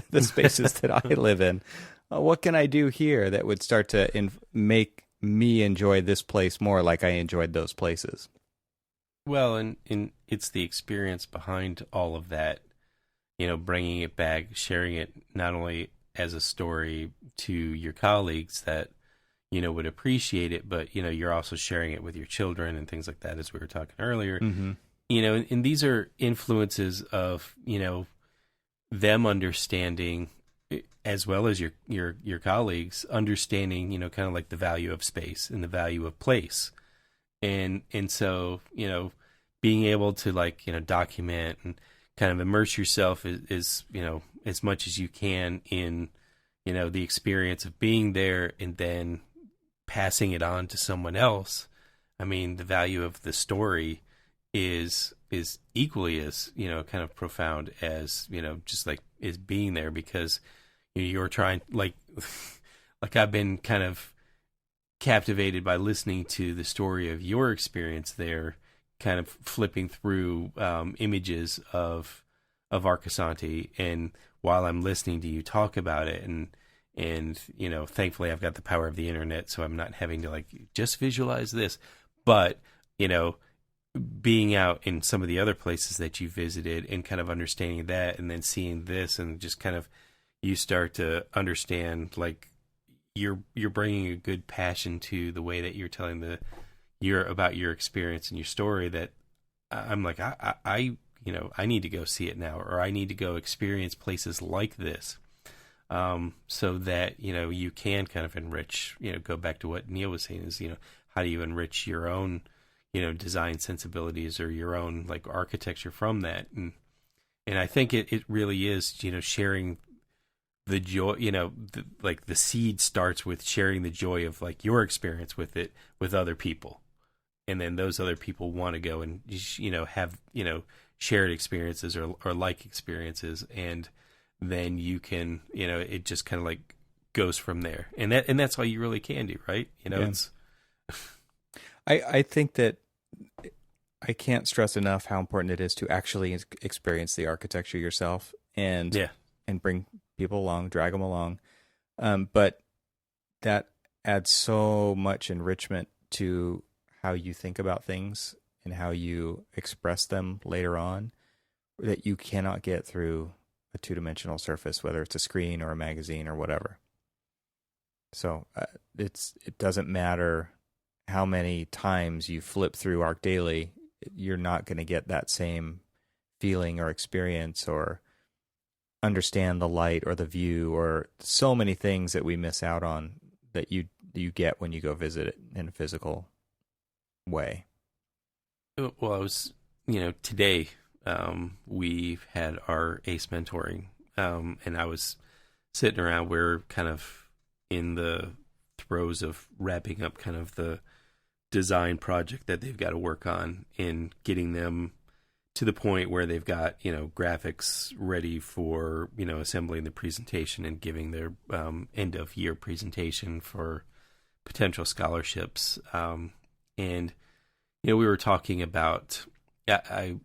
S1: the spaces that I live in. What can I do here that would start to make me enjoy this place more like I enjoyed those places?
S2: Well, and it's the experience behind all of that, bringing it back, sharing it not only as a story to your colleagues that, would appreciate it, but, you're also sharing it with your children and things like that, as we were talking earlier. Mm-hmm. And these are influences of, them understanding, as well as your colleagues understanding, kind of like the value of space and the value of place. And so, being able to document and kind of immerse yourself is, as much as you can in, the experience of being there, and then passing it on to someone else. I mean, the value of the story is equally as, kind of profound as, just like is being there, because you're trying, like I've been kind of captivated by listening to the story of your experience there, kind of flipping through images of Archispeak, and while I'm listening to you talk about it, and thankfully I've got the power of the internet, so I'm not having to just visualize this, but being out in some of the other places that you visited and kind of understanding that, and then seeing this, and just kind of you start to understand, you're bringing a good passion to the way that you're telling about your experience and your story, that I'm like, I I need to go see it now, or I need to go experience places like this. So that, you can kind of enrich, go back to what Neil was saying is, how do you enrich your own, design sensibilities or your own like architecture from that? And I think it really is, sharing the joy, like the seed starts with sharing the joy of like your experience with it with other people. And then those other people want to go and, have, shared experiences or like experiences. And then you can, it just kind of like goes from there. And that's all you really can do, right? It's.
S1: I think that I can't stress enough how important it is to actually experience the architecture yourself and bring people along, drag them along. But that adds so much enrichment to how you think about things and how you express them later on that you cannot get through a two-dimensional surface, whether it's a screen or a magazine or whatever. So it doesn't matter how many times you flip through ArcDaily, you're not going to get that same feeling or experience or understand the light or the view or so many things that we miss out on that you get when you go visit it in a physical way.
S2: Well, I was, today we've had our ACE mentoring, and I was sitting around. We're kind of in the throes of wrapping up kind of the design project that they've got to work on and getting them to the point where they've got, graphics ready for, assembling the presentation and giving their end of year presentation for potential scholarships. And, we were talking about, I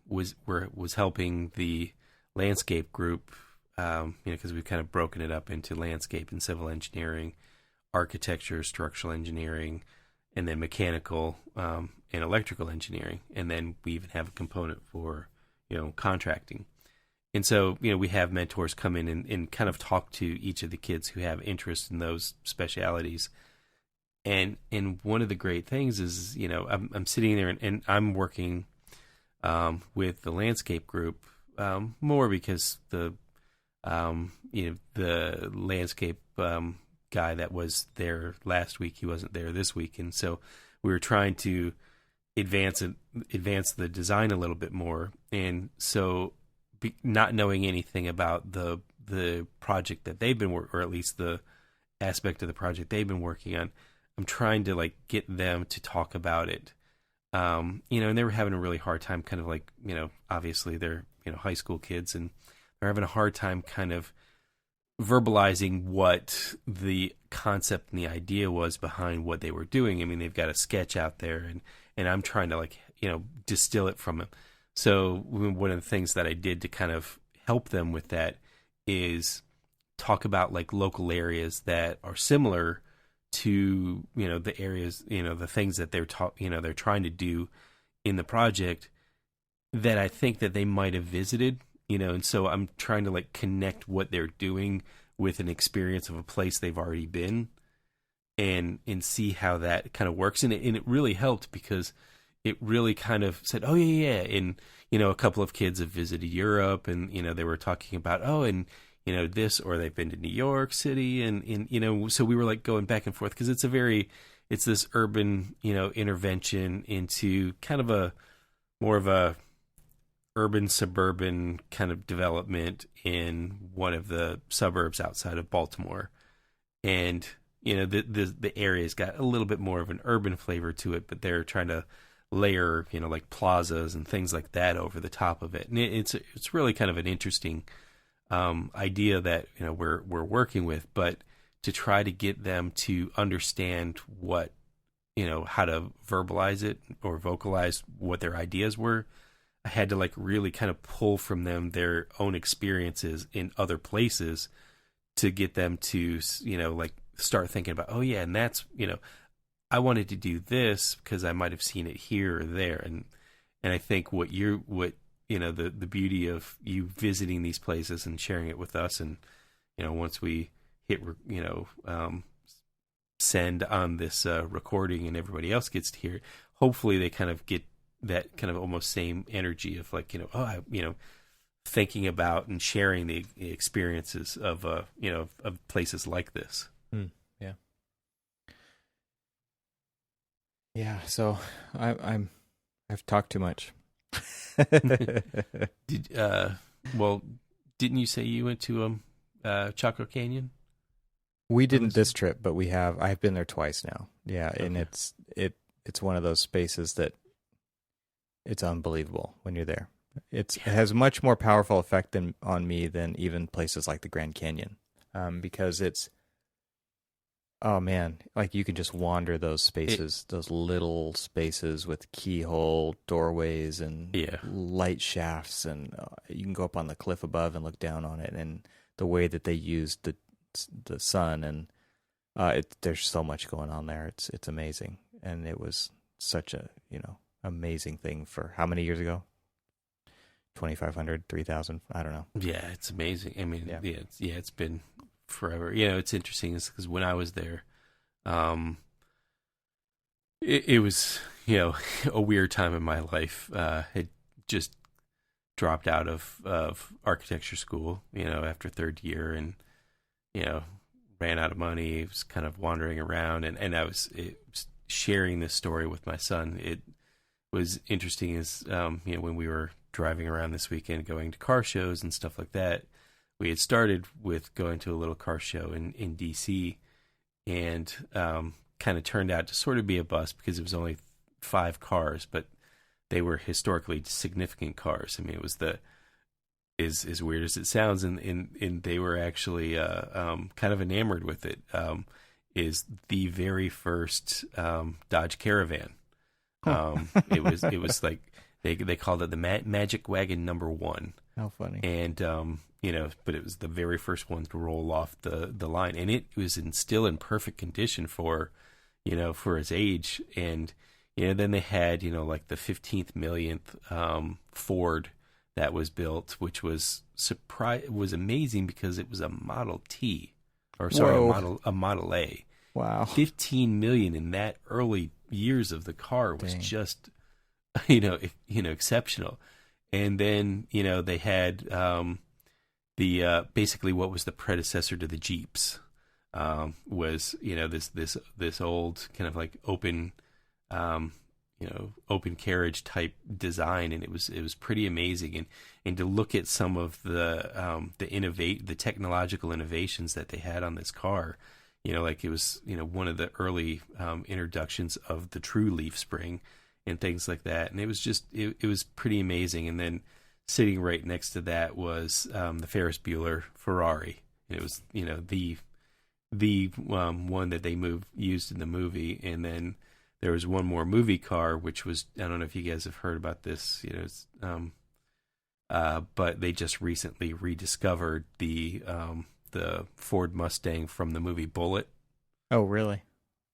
S2: was helping the landscape group, because we've kind of broken it up into landscape and civil engineering, architecture, structural engineering, and then mechanical and electrical engineering. And then we even have a component for, contracting. And so, we have mentors come in and kind of talk to each of the kids who have interest in those specialities. And one of the great things is, I'm sitting there and I'm working with the landscape group more because the landscape guy that was there last week, he wasn't there this week, and so we were trying to advance the design a little bit more. And so, not knowing anything about the project that they've been or at least the aspect of the project they've been working on, I'm trying to like get them to talk about it. And they were having a really hard time kind of like, obviously they're, high school kids, and they're having a hard time kind of verbalizing what the concept and the idea was behind what they were doing. I mean, they've got a sketch out there and I'm trying to like, distill it from them. So one of the things that I did to kind of help them with that is talk about like local areas that are similar to, the areas, the things that they're they're trying to do in the project that I think that they might have visited, and so I'm trying to like connect what they're doing with an experience of a place they've already been and see how that kind of works. And it really helped because it really kind of said, oh yeah. And, a couple of kids have visited Europe and, they were talking about, this, or they've been to New York City and so we were like going back and forth because it's this urban, intervention into kind of a more of a urban suburban kind of development in one of the suburbs outside of Baltimore. And, the area's got a little bit more of an urban flavor to it, but they're trying to layer, like plazas and things like that over the top of it. And it's really kind of an interesting idea that we're working with, but to try to get them to understand what how to verbalize it or vocalize what their ideas were, I had to like really kind of pull from them their own experiences in other places to get them to like start thinking about, oh yeah, and that's I wanted to do this because I might have seen it here or there, and I think the beauty of you visiting these places and sharing it with us, and once we hit send on this recording and everybody else gets to hear it, hopefully they kind of get that kind of almost same energy of like, thinking about and sharing the experiences of of places like this.
S1: Yeah. Yeah. So I've talked too much.
S2: Didn't you say you went to Chaco Canyon?
S1: We didn't this trip, but we have. I've been there twice now. Yeah, okay. And it's one of those spaces that it's unbelievable when you're there. It has much more powerful effect on me than even places like the Grand Canyon, because it's, oh man, like you can just wander those spaces, those little spaces with keyhole doorways and light shafts, and you can go up on the cliff above and look down on it, and the way that they used the sun, and there's so much going on there. It's amazing, and it was such a amazing thing for how many years ago? 2,500, 3,000, I don't know.
S2: Yeah, it's amazing. I mean, it's been forever. It's interesting because when I was there, it was a weird time in my life. Had just dropped out of architecture school, after third year, and ran out of money. Was kind of wandering around, and I was sharing this story with my son. It was interesting as when we were driving around this weekend, going to car shows and stuff like that. We had started with going to a little car show in DC, and kind of turned out to sort of be a bust because it was only 5 cars, but they were historically significant cars. I mean, it was as weird as it sounds, and they were actually kind of enamored with it. Is the very first Dodge Caravan. It was like they called it the Magic Wagon #1.
S1: How funny!
S2: And but it was the very first one to roll off the line, and it was still in perfect condition for its age. And then they had like the 15th millionth Ford that was built, which was amazing because it was a Model T, or sorry, a Model A.
S1: Wow,
S2: 15 million in that early years of the car was just exceptional. And then they had the basically what was the predecessor to the Jeeps, was this old kind of like open open carriage type design, and it was pretty amazing. And to look at some of the technological innovations that they had on this car, like it was one of the early introductions of the true leaf spring and things like that, and it was just it was pretty amazing. And then sitting right next to that was the Ferris Bueller Ferrari, and it was the one that they used in the movie. And then there was one more movie car, which was, I don't know if you guys have heard about this, but they just recently rediscovered the Ford Mustang from the movie Bullitt.
S1: Oh, really?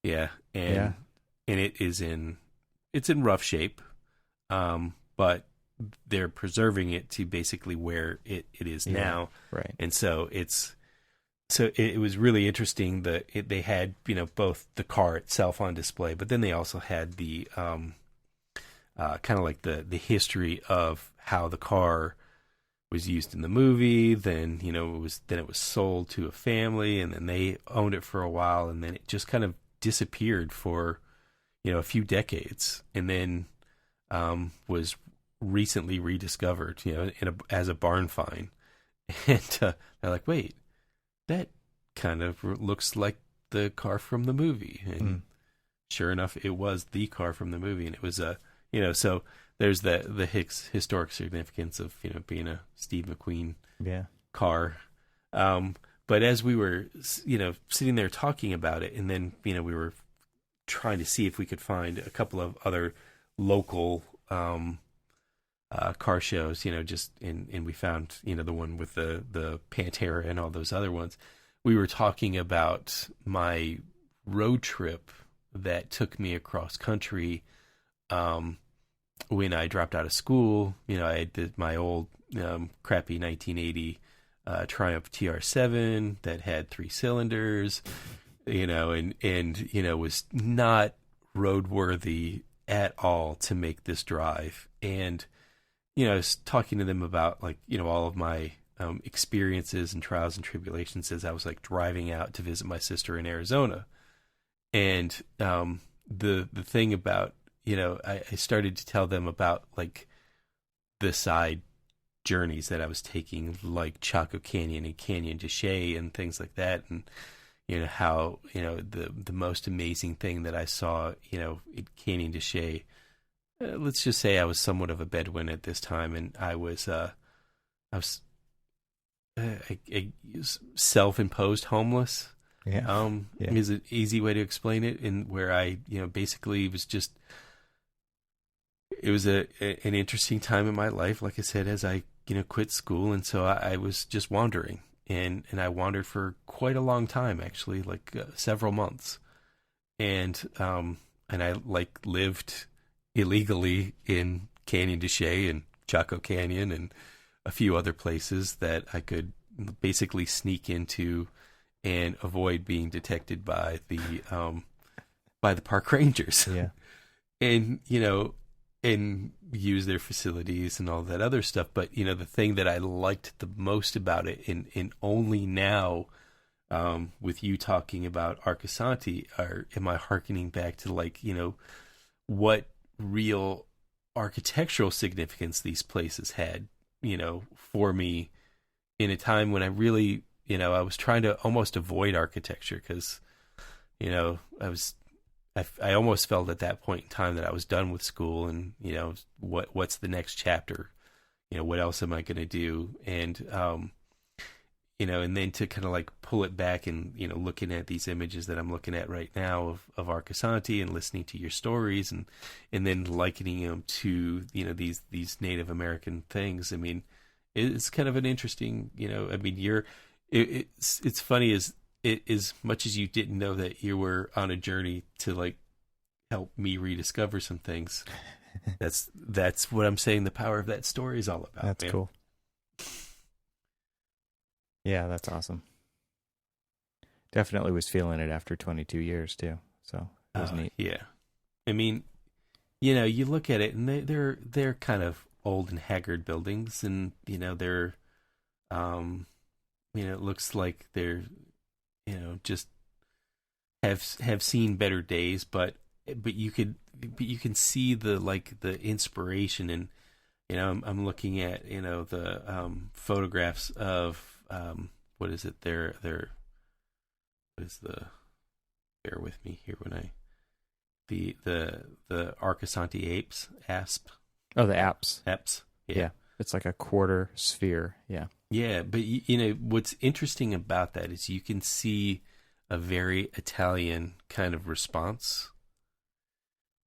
S2: Yeah, and it's in rough shape, but they're preserving it to basically where it is now.
S1: Right.
S2: And so it was really interesting that they had both the car itself on display, but then they also had the kind of like the history of how the car was used in the movie. Then it was sold to a family, and then they owned it for a while, and then it just kind of disappeared for a few decades, and then was recently rediscovered as a barn find. And they're like, wait, that kind of looks like the car from the movie. And sure enough, it was the car from the movie. And it was so there's the historic significance of being a Steve McQueen car. But as we were sitting there talking about it, and then we were trying to see if we could find a couple of other local car shows, and we found the one with the Pantera and all those other ones. We were talking about my road trip that took me across country when I dropped out of school. I did my old crappy 1980 Triumph TR7 that had 3 cylinders, and was not roadworthy at all to make this drive. And, I was talking to them about like, all of my experiences and trials and tribulations as I was like driving out to visit my sister in Arizona. And the thing about, I started to tell them about like the side journeys that I was taking, like Chaco Canyon and Canyon de Chelly and things like that. And, how, the most amazing thing that I saw, at Canyon de Chelly, let's just say I was somewhat of a Bedouin at this time. And I was a self-imposed homeless.
S1: Yeah.
S2: Is an easy way to explain it. And where I, basically was just, it was an interesting time in my life, like I said, as I, quit school. And so I was just wandering, and I wandered for quite a long time, actually, like several months. And I like lived illegally in Canyon de Chelly and Chaco Canyon and a few other places that I could basically sneak into and avoid being detected by the park rangers.
S1: Yeah.
S2: And, and use their facilities and all that other stuff. But, the thing that I liked the most about it, and only now, with you talking about Archispeak, am I hearkening back to like, what real architectural significance these places had, for me in a time when I really, I was trying to almost avoid architecture because, I almost felt at that point in time that I was done with school, and, what's the next chapter? What else am I going to do? And, and then to kind of like pull it back and, looking at these images that I'm looking at right now of Archispeak and listening to your stories and then likening them to, these Native American things. I mean, it's kind of an interesting, it's funny as much as you didn't know that you were on a journey to like help me rediscover some things. That's what I'm saying. The power of that story is all about.
S1: That's
S2: man.
S1: Cool. Yeah, that's awesome. Definitely was feeling it after 22 years too. So it was neat.
S2: Yeah. I mean, you look at it and they're kind of old and haggard buildings, and, they're, it looks like they're, just have seen better days, but you can see the inspiration. And, I'm looking at, the photographs of, what is it? Bear with me here when I, the Archispeak asp.
S1: Oh, the apps.
S2: Apps.
S1: Yeah. It's like a quarter sphere. Yeah.
S2: Yeah. But what's interesting about that is you can see a very Italian kind of response,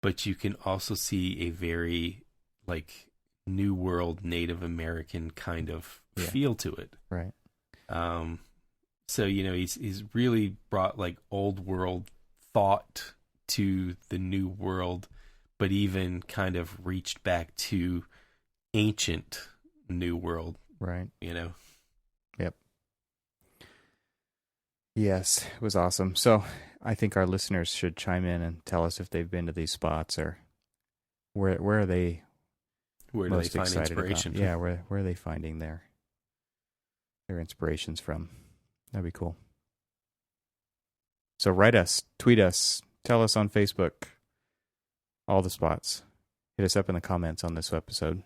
S2: but you can also see a very like New World Native American kind of feel to it.
S1: Right.
S2: So, he's really brought like old world thought to the new world, but even kind of reached back to ancient New World.
S1: Right.
S2: Yep.
S1: Yes, it was awesome. So I think our listeners should chime in and tell us if they've been to these spots, or where are they
S2: Where do
S1: most
S2: they find
S1: excited
S2: inspiration?
S1: about? Yeah, where are they finding their inspirations from? That'd be cool. So write us, tweet us, tell us on Facebook, all the spots. Hit us up in the comments on this episode.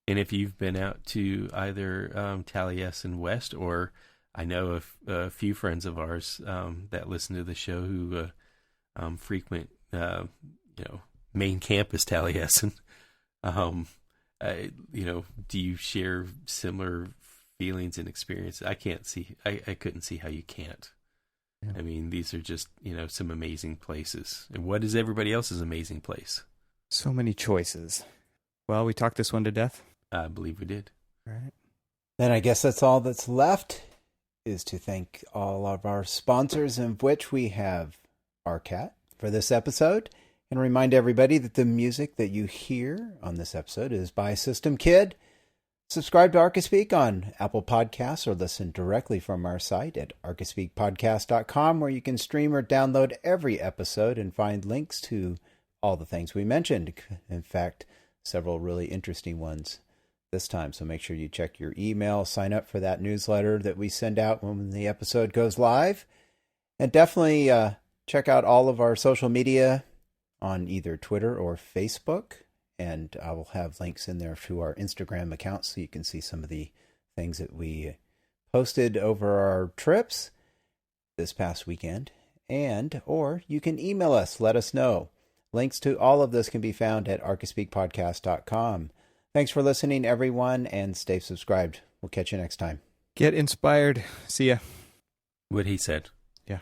S2: And if you've been out to either Taliesin West, or I know a few friends of ours that listen to the show who frequent, main campus Taliesin, do you share similar feelings and experiences? I couldn't see how you can't. Yeah. I mean, these are just, some amazing places. And what is everybody else's amazing place?
S1: So many choices. Well, we talked this one to death.
S2: I believe we did.
S1: All right.
S3: Then I guess that's all that's left, is to thank all of our sponsors, of which we have Arcat for this episode, and remind everybody that the music that you hear on this episode is by System Kid. Subscribe to Archispeak on Apple Podcasts, or listen directly from our site at archispeakpodcast.com, where you can stream or download every episode and find links to all the things we mentioned. In fact, several really interesting ones this time. So make sure you check your email, sign up for that newsletter that we send out when the episode goes live. And definitely check out all of our social media on either Twitter or Facebook. And I will have links in there to our Instagram account so you can see some of the things that we posted over our trips this past weekend. Or you can email us, let us know. Links to all of this can be found at archispeakpodcast.com. Thanks for listening, everyone, and stay subscribed. We'll catch you next time.
S1: Get inspired. See ya.
S2: What he said.
S1: Yeah.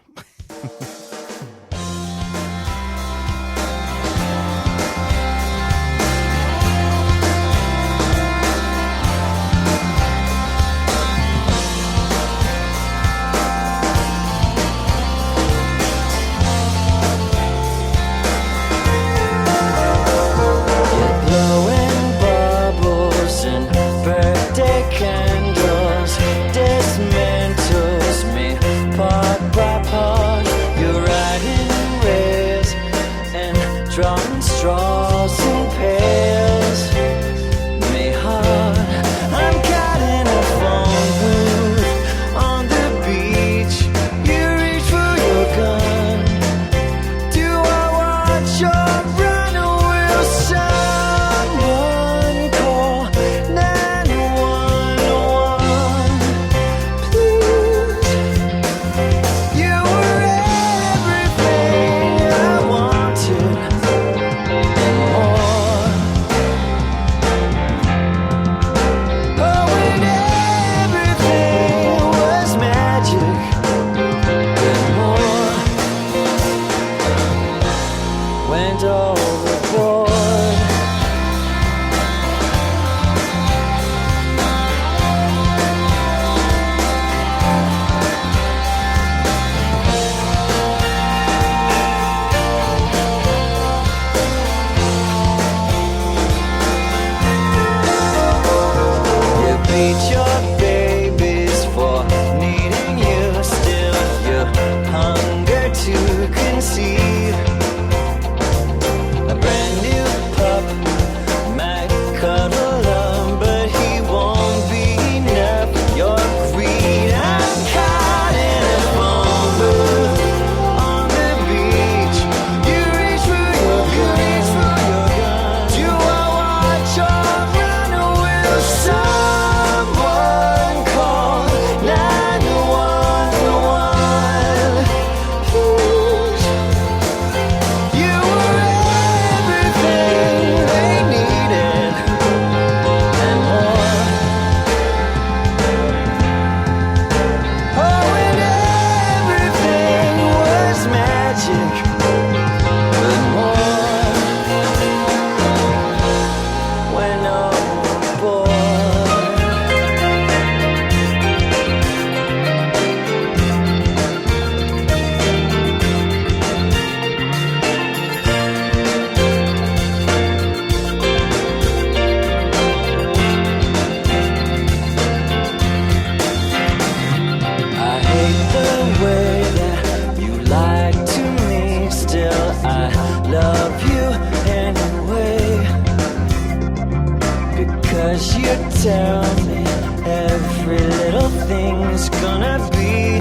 S4: drawing straws and pails. Me hard, I'm caught in a phone booth on the beach. You reach for your gun. Do I watch or run, or will someone call 911? Please, you were everything I wanted and more. Oh, and everything was magic and more. Went overboard. You beat your babies for needing you. Still, you hunger to conceive. A brand new pup might cuddle up, but he won't be enough. Your greed, I'm caught in a phone booth on the beach. You reach for your gun. Do I watch or run, or will someone call 911? Please, you were everything they needed and more. Oh, and everything was magic, but more. Went overboard. I hate the way that you lied to me. Still, I love you anyway. Because you tell me every little thing's gonna be